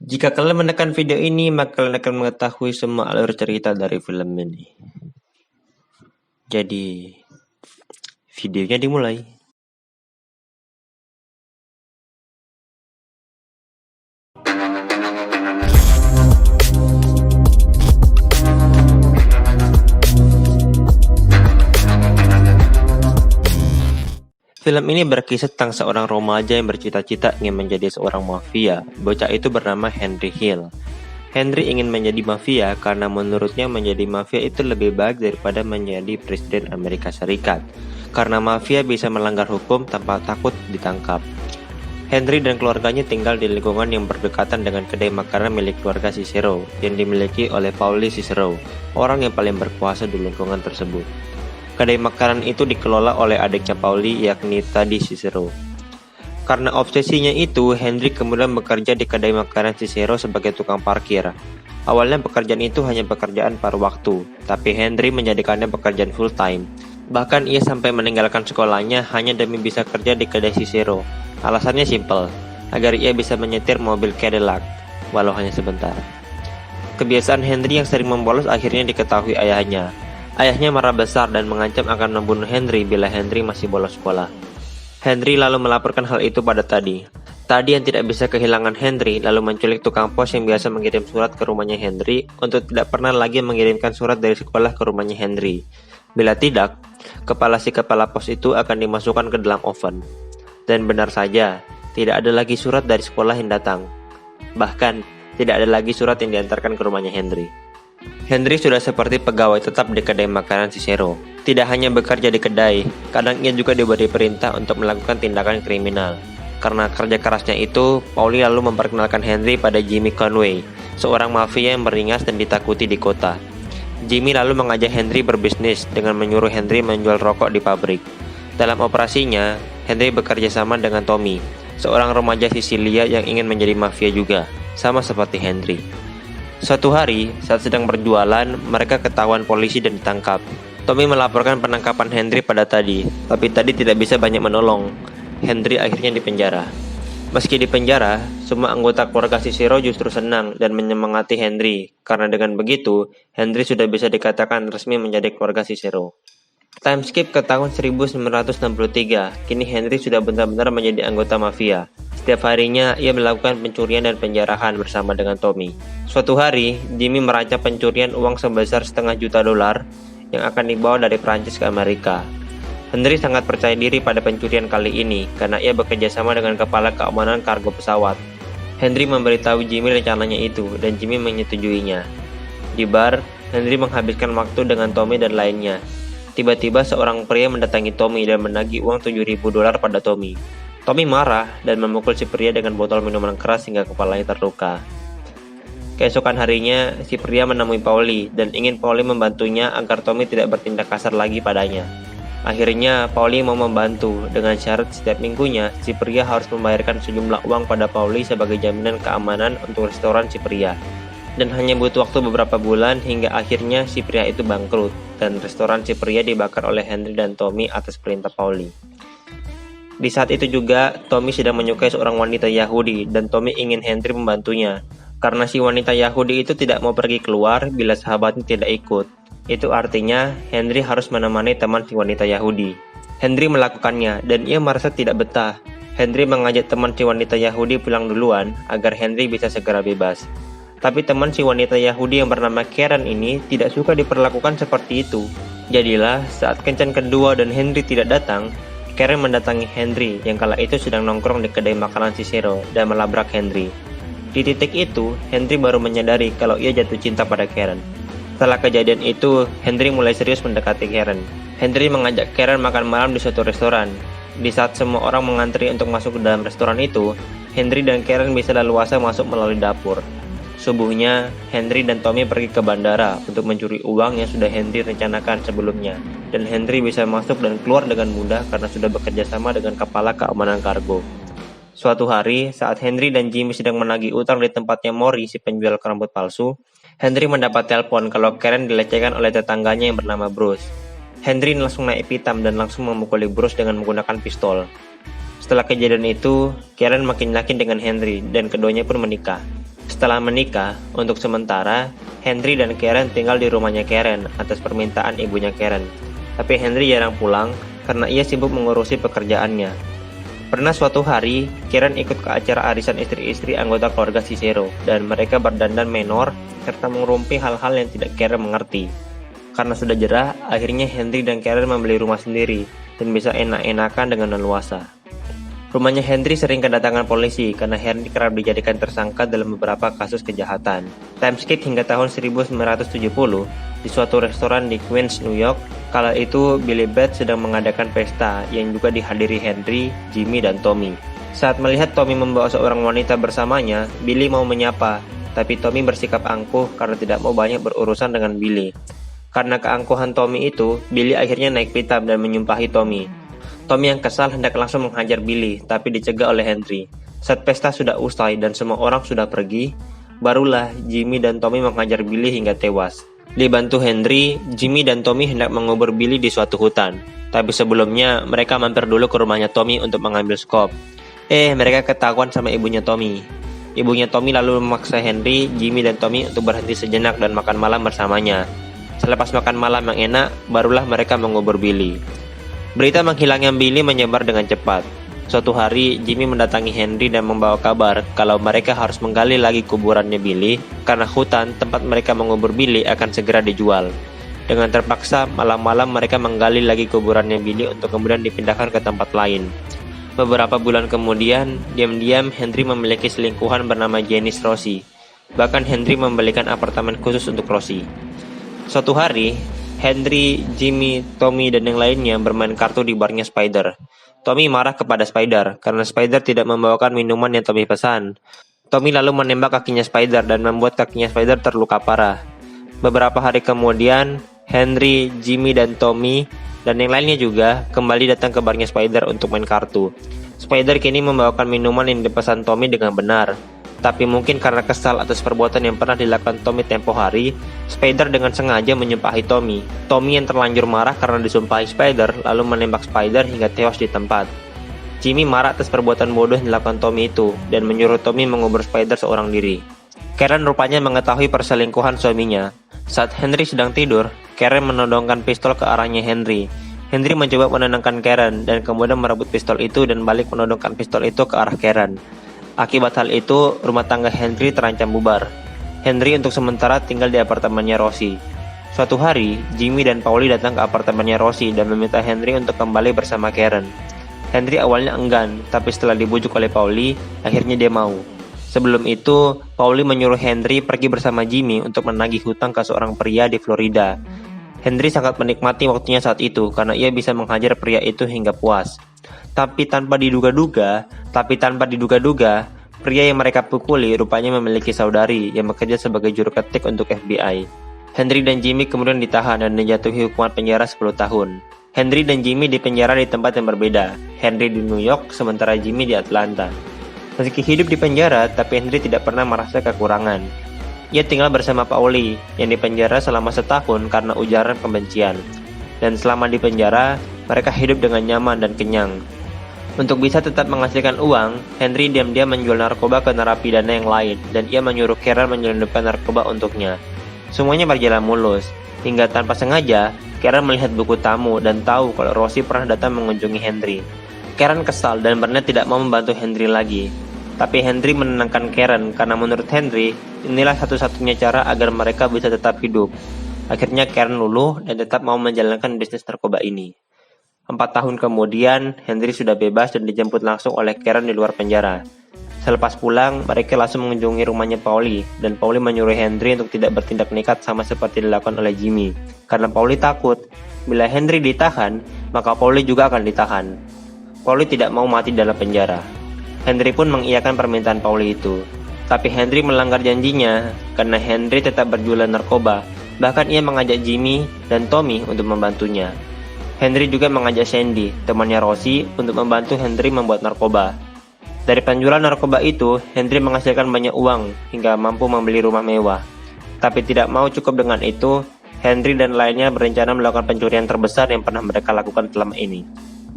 Jika kalian menekan video ini, maka kalian akan mengetahui semua alur cerita dari film ini. Jadi, videonya dimulai. Film ini berkisah tentang seorang remaja yang bercita-cita ingin menjadi seorang mafia. Bocah itu bernama Henry Hill. Henry ingin menjadi mafia karena menurutnya menjadi mafia itu lebih baik daripada menjadi presiden Amerika Serikat. Karena mafia bisa melanggar hukum tanpa takut ditangkap. Henry dan keluarganya tinggal di lingkungan yang berdekatan dengan kedai makanan milik keluarga Cicero yang dimiliki oleh Pauli Cicero, orang yang paling berkuasa di lingkungan tersebut. Kedai makanan itu dikelola oleh adiknya Pauli, yakni Tadi Cicero. Karena obsesinya itu, Henry kemudian bekerja di kedai makanan Cicero sebagai tukang parkir. Awalnya pekerjaan itu hanya pekerjaan paruh waktu, tapi Henry menjadikannya pekerjaan full time. Bahkan ia sampai meninggalkan sekolahnya hanya demi bisa kerja di kedai Cicero. Alasannya simpel, agar ia bisa menyetir mobil Cadillac, walau hanya sebentar. Kebiasaan Henry yang sering membolos akhirnya diketahui ayahnya. Ayahnya marah besar dan mengancam akan membunuh Henry bila Henry masih bolos sekolah. Henry lalu melaporkan hal itu pada Tadi. Tadi yang tidak bisa kehilangan Henry lalu menculik tukang pos yang biasa mengirim surat ke rumahnya Henry untuk tidak pernah lagi mengirimkan surat dari sekolah ke rumahnya Henry. Bila tidak, kepala pos itu akan dimasukkan ke dalam oven. Dan benar saja, tidak ada lagi surat dari sekolah yang datang. Bahkan, tidak ada lagi surat yang diantarkan ke rumahnya Henry. Henry sudah seperti pegawai tetap di kedai makanan Cicero. Tidak hanya bekerja di kedai, kadang ia juga diberi perintah untuk melakukan tindakan kriminal. Karena kerja kerasnya itu, Pauli lalu memperkenalkan Henry pada Jimmy Conway, seorang mafia yang beringas dan ditakuti di kota. Jimmy lalu mengajak Henry berbisnis dengan menyuruh Henry menjual rokok di pabrik. Dalam operasinya, Henry bekerja sama dengan Tommy, seorang remaja Sisilia yang ingin menjadi mafia juga, sama seperti Henry. Suatu hari, saat sedang berjualan, mereka ketahuan polisi dan ditangkap. Tommy melaporkan penangkapan Henry pada Tadi, tapi Tadi tidak bisa banyak menolong. Henry akhirnya dipenjara. Meski dipenjara, semua anggota keluarga Cicero justru senang dan menyemangati Henry, karena dengan begitu, Henry sudah bisa dikatakan resmi menjadi keluarga Cicero. Time skip ke tahun 1963, kini Henry sudah benar-benar menjadi anggota mafia. Setiap harinya, ia melakukan pencurian dan penjarahan bersama dengan Tommy. Suatu hari, Jimmy merancang pencurian uang sebesar $500 juta yang akan dibawa dari Prancis ke Amerika. Henry sangat percaya diri pada pencurian kali ini karena ia bekerja sama dengan kepala keamanan kargo pesawat. Henry memberitahu Jimmy rencananya itu dan Jimmy menyetujuinya. Di bar, Henry menghabiskan waktu dengan Tommy dan lainnya. Tiba-tiba seorang pria mendatangi Tommy dan menagih uang $7.000 pada Tommy. Tommy marah dan memukul si pria dengan botol minuman keras hingga kepalanya terluka. Keesokan harinya, si pria menemui Pauli dan ingin Pauli membantunya agar Tommy tidak bertindak kasar lagi padanya. Akhirnya, Pauli mau membantu dengan syarat setiap minggunya si pria harus membayarkan sejumlah uang pada Pauli sebagai jaminan keamanan untuk restoran si pria. Dan hanya butuh waktu beberapa bulan hingga akhirnya si pria itu bangkrut dan restoran si pria dibakar oleh Henry dan Tommy atas perintah Pauli. Di saat itu juga, Tommy sedang menyukai seorang wanita Yahudi dan Tommy ingin Henry membantunya. Karena si wanita Yahudi itu tidak mau pergi keluar bila sahabatnya tidak ikut. Itu artinya Henry harus menemani teman si wanita Yahudi. Henry melakukannya dan ia merasa tidak betah. Henry mengajak teman si wanita Yahudi pulang duluan agar Henry bisa segera bebas. Tapi teman si wanita Yahudi yang bernama Karen ini tidak suka diperlakukan seperti itu. Jadilah saat kencan kedua dan Henry tidak datang, Karen mendatangi Henry yang kala itu sedang nongkrong di kedai makanan Cicero dan melabrak Henry. Di titik itu, Henry baru menyadari kalau ia jatuh cinta pada Karen. Setelah kejadian itu, Henry mulai serius mendekati Karen. Henry mengajak Karen makan malam di suatu restoran. Di saat semua orang mengantri untuk masuk ke dalam restoran itu, Henry dan Karen bisa leluasa masuk melalui dapur. Subuhnya, Henry dan Tommy pergi ke bandara untuk mencuri uang yang sudah Henry rencanakan sebelumnya. Dan Henry bisa masuk dan keluar dengan mudah karena sudah bekerja sama dengan kepala keamanan kargo. Suatu hari, saat Henry dan Jimmy sedang menagih utang di tempatnya Mori, si penjual rambut palsu, Henry mendapat telepon kalau Karen dilecehkan oleh tetangganya yang bernama Bruce. Henry langsung naik pitam dan langsung memukuli Bruce dengan menggunakan pistol. Setelah kejadian itu, Karen makin yakin dengan Henry dan keduanya pun menikah. Setelah menikah, untuk sementara, Henry dan Karen tinggal di rumahnya Karen atas permintaan ibunya Karen. Tapi Henry jarang pulang karena ia sibuk mengurusi pekerjaannya. Pernah suatu hari, Karen ikut ke acara arisan istri-istri anggota keluarga Cicero, dan mereka berdandan menor serta mengerumpi hal-hal yang tidak Karen mengerti. Karena sudah jerah, akhirnya Henry dan Karen membeli rumah sendiri dan bisa enak-enakan dengan leluasa. Rumahnya Henry sering kedatangan polisi karena Henry kerap dijadikan tersangka dalam beberapa kasus kejahatan. Time skip hingga tahun 1970 di suatu restoran di Queens, New York. Kala itu Billy Bates sedang mengadakan pesta yang juga dihadiri Henry, Jimmy, dan Tommy. Saat melihat Tommy membawa seorang wanita bersamanya, Billy mau menyapa, tapi Tommy bersikap angkuh karena tidak mau banyak berurusan dengan Billy. Karena keangkuhan Tommy itu, Billy akhirnya naik pitam dan menyumpahi Tommy. Tommy yang kesal hendak langsung menghajar Billy, tapi dicegah oleh Henry. Saat pesta sudah usai dan semua orang sudah pergi, barulah Jimmy dan Tommy menghajar Billy hingga tewas. Dibantu Henry, Jimmy dan Tommy hendak mengubur Billy di suatu hutan. Tapi sebelumnya, mereka mampir dulu ke rumahnya Tommy untuk mengambil skop. Mereka ketahuan sama ibunya Tommy. Ibunya Tommy lalu memaksa Henry, Jimmy, dan Tommy untuk berhenti sejenak dan makan malam bersamanya. Selepas makan malam yang enak, barulah mereka mengubur Billy. Berita menghilangnya Billy menyebar dengan cepat. Suatu hari, Jimmy mendatangi Henry dan membawa kabar kalau mereka harus menggali lagi kuburannya Billy karena hutan tempat mereka mengubur Billy akan segera dijual. Dengan terpaksa, malam-malam mereka menggali lagi kuburannya Billy untuk kemudian dipindahkan ke tempat lain. Beberapa bulan kemudian, diam-diam Henry memiliki selingkuhan bernama Janice Rossi. Bahkan Henry membelikan apartemen khusus untuk Rossi. Suatu hari, Henry, Jimmy, Tommy, dan yang lainnya bermain kartu di barnya Spider. Tommy marah kepada Spider karena Spider tidak membawakan minuman yang Tommy pesan. Tommy lalu menembak kakinya Spider dan membuat kakinya Spider terluka parah. Beberapa hari kemudian, Henry, Jimmy, dan Tommy, dan yang lainnya juga kembali datang ke barnya Spider untuk main kartu. Spider kini membawakan minuman yang dipesan Tommy dengan benar. Tapi mungkin karena kesal atas perbuatan yang pernah dilakukan Tommy tempo hari, Spider dengan sengaja menyumpahi Tommy. Tommy yang terlanjur marah karena disumpahi Spider, lalu menembak Spider hingga tewas di tempat. Jimmy marah atas perbuatan bodoh yang dilakukan Tommy itu, dan menyuruh Tommy mengubur Spider seorang diri. Karen rupanya mengetahui perselingkuhan suaminya. Saat Henry sedang tidur, Karen menodongkan pistol ke arahnya Henry. Henry mencoba menenangkan Karen, dan kemudian merebut pistol itu dan balik menodongkan pistol itu ke arah Karen. Akibat hal itu, rumah tangga Henry terancam bubar. Henry untuk sementara tinggal di apartemennya Rossi. Suatu hari, Jimmy dan Pauli datang ke apartemennya Rossi dan meminta Henry untuk kembali bersama Karen. Henry awalnya enggan, tapi setelah dibujuk oleh Pauli, akhirnya dia mau. Sebelum itu, Pauli menyuruh Henry pergi bersama Jimmy untuk menagih hutang ke seorang pria di Florida. Henry sangat menikmati waktunya saat itu karena ia bisa menghajar pria itu hingga puas. Tapi tanpa diduga-duga, pria yang mereka pukuli rupanya memiliki saudari yang bekerja sebagai juru ketik untuk FBI. Henry dan Jimmy kemudian ditahan dan dijatuhi hukuman penjara 10 tahun. Henry dan Jimmy dipenjara di tempat yang berbeda. Henry di New York, sementara Jimmy di Atlanta. Meski hidup di penjara, tapi Henry tidak pernah merasa kekurangan. Ia tinggal bersama Pauli, yang dipenjara selama setahun karena ujaran kebencian. Dan selama di penjara, mereka hidup dengan nyaman dan kenyang. Untuk bisa tetap menghasilkan uang, Henry diam-diam menjual narkoba ke narapidana yang lain, dan ia menyuruh Karen menyelundupkan narkoba untuknya. Semuanya berjalan mulus, hingga tanpa sengaja, Karen melihat buku tamu dan tahu kalau Rossi pernah datang mengunjungi Henry. Karen kesal dan berniat tidak mau membantu Henry lagi. Tapi Henry menenangkan Karen karena menurut Henry, inilah satu-satunya cara agar mereka bisa tetap hidup. Akhirnya Karen luluh dan tetap mau menjalankan bisnis narkoba ini. 4 tahun kemudian, Henry sudah bebas dan dijemput langsung oleh Karen di luar penjara. Selepas pulang, mereka langsung mengunjungi rumahnya Pauli, dan Pauli menyuruh Henry untuk tidak bertindak nekat sama seperti dilakukan oleh Jimmy. Karena Pauli takut, bila Henry ditahan, maka Pauli juga akan ditahan. Pauli tidak mau mati dalam penjara. Henry pun mengiyakan permintaan Pauli itu. Tapi Henry melanggar janjinya, karena Henry tetap berjualan narkoba. Bahkan ia mengajak Jimmy dan Tommy untuk membantunya. Henry juga mengajak Sandy, temannya Rossi, untuk membantu Henry membuat narkoba. Dari penjualan narkoba itu, Henry menghasilkan banyak uang hingga mampu membeli rumah mewah. Tapi tidak mau cukup dengan itu, Henry dan lainnya berencana melakukan pencurian terbesar yang pernah mereka lakukan selama ini.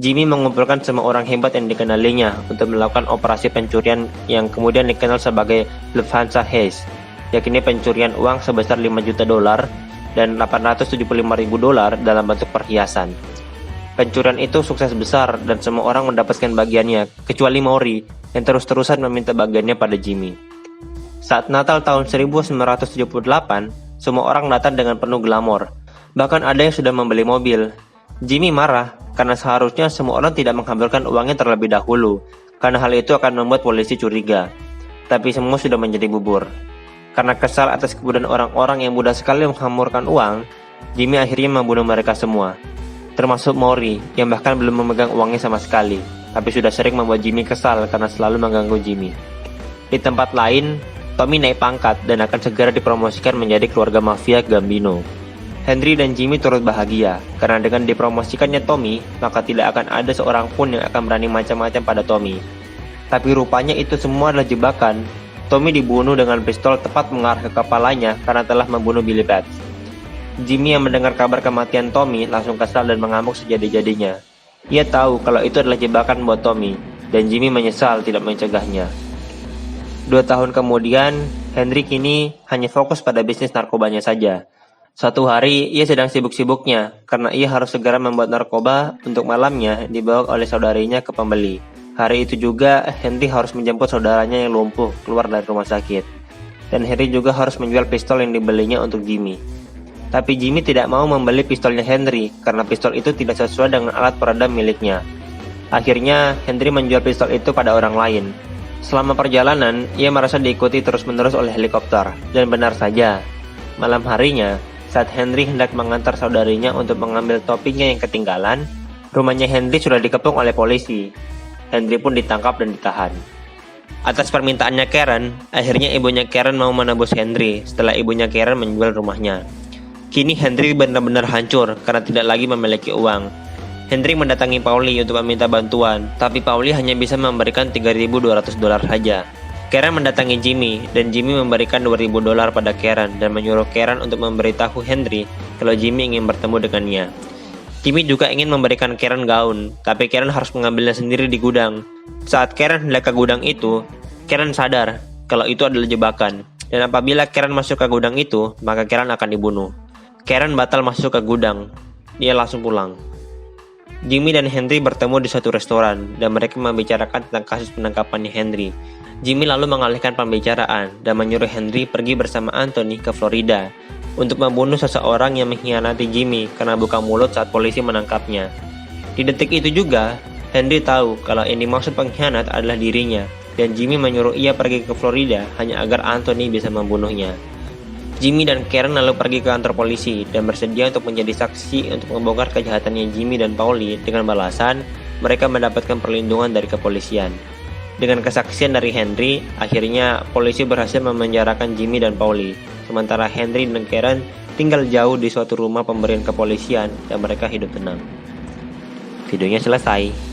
Jimmy mengumpulkan semua orang hebat yang dikenalinya untuk melakukan operasi pencurian yang kemudian dikenal sebagai Lufthansa Heist, yakni pencurian uang sebesar 5 juta dolar dan 875 ribu dolar dalam bentuk perhiasan. Pencurian itu sukses besar dan semua orang mendapatkan bagiannya, kecuali Maury yang terus-terusan meminta bagiannya pada Jimmy. Saat Natal tahun 1978, semua orang datang dengan penuh glamor. Bahkan ada yang sudah membeli mobil. Jimmy marah karena seharusnya semua orang tidak menghamburkan uangnya terlebih dahulu, karena hal itu akan membuat polisi curiga. Tapi semua sudah menjadi bubur. Karena kesal atas kebodohan orang-orang yang mudah sekali menghamburkan uang, Jimmy akhirnya membunuh mereka semua. Termasuk Maury yang bahkan belum memegang uangnya sama sekali, tapi sudah sering membuat Jimmy kesal karena selalu mengganggu Jimmy. Di tempat lain, Tommy naik pangkat dan akan segera dipromosikan menjadi keluarga mafia Gambino. Henry dan Jimmy turut bahagia, karena dengan dipromosikannya Tommy, maka tidak akan ada seorang pun yang akan berani macam-macam pada Tommy. Tapi rupanya itu semua adalah jebakan. Tommy dibunuh dengan pistol tepat mengarah ke kepalanya karena telah membunuh Billy Batts. Jimmy yang mendengar kabar kematian Tommy langsung kesal dan mengamuk sejadi-jadinya. Ia tahu kalau itu adalah jebakan buat Tommy, dan Jimmy menyesal tidak mencegahnya. 2 tahun kemudian, Henry kini hanya fokus pada bisnis narkobanya saja. Suatu hari, ia sedang sibuk-sibuknya karena ia harus segera membuat narkoba untuk malamnya dibawa oleh saudarinya ke pembeli. Hari itu juga, Henry harus menjemput saudaranya yang lumpuh keluar dari rumah sakit. Dan Henry juga harus menjual pistol yang dibelinya untuk Jimmy. Tapi Jimmy tidak mau membeli pistolnya Henry karena pistol itu tidak sesuai dengan alat peredam miliknya. Akhirnya, Henry menjual pistol itu pada orang lain. Selama perjalanan, ia merasa diikuti terus-menerus oleh helikopter. Dan benar saja, malam harinya, saat Henry hendak mengantar saudarinya untuk mengambil topinya yang ketinggalan, rumahnya Henry sudah dikepung oleh polisi. Henry pun ditangkap dan ditahan. Atas permintaannya Karen, akhirnya ibunya Karen mau menebus Henry setelah ibunya Karen menjual rumahnya. Kini Henry benar-benar hancur karena tidak lagi memiliki uang. Henry mendatangi Pauli untuk meminta bantuan, tapi Pauli hanya bisa memberikan 3.200 dolar saja. Karen mendatangi Jimmy, dan Jimmy memberikan 2.000 dolar pada Karen dan menyuruh Karen untuk memberitahu Henry kalau Jimmy ingin bertemu dengannya. Jimmy juga ingin memberikan Karen gaun, tapi Karen harus mengambilnya sendiri di gudang. Saat Karen hendak ke gudang itu, Karen sadar kalau itu adalah jebakan, dan apabila Karen masuk ke gudang itu, maka Karen akan dibunuh. Karen batal masuk ke gudang. Dia langsung pulang. Jimmy dan Henry bertemu di suatu restoran dan mereka membicarakan tentang kasus penangkapannya Henry. Jimmy lalu mengalihkan pembicaraan dan menyuruh Henry pergi bersama Anthony ke Florida untuk membunuh seseorang yang mengkhianati Jimmy karena buka mulut saat polisi menangkapnya. Di detik itu juga, Henry tahu kalau yang dimaksud pengkhianat adalah dirinya, dan Jimmy menyuruh ia pergi ke Florida hanya agar Anthony bisa membunuhnya. Jimmy dan Karen lalu pergi ke kantor polisi dan bersedia untuk menjadi saksi untuk membongkar kejahatannya Jimmy dan Pauli. Dengan balasan, mereka mendapatkan perlindungan dari kepolisian. Dengan kesaksian dari Henry, akhirnya polisi berhasil memenjarakan Jimmy dan Pauli. Sementara Henry dan Karen tinggal jauh di suatu rumah pemberian kepolisian dan mereka hidup tenang. Videonya selesai.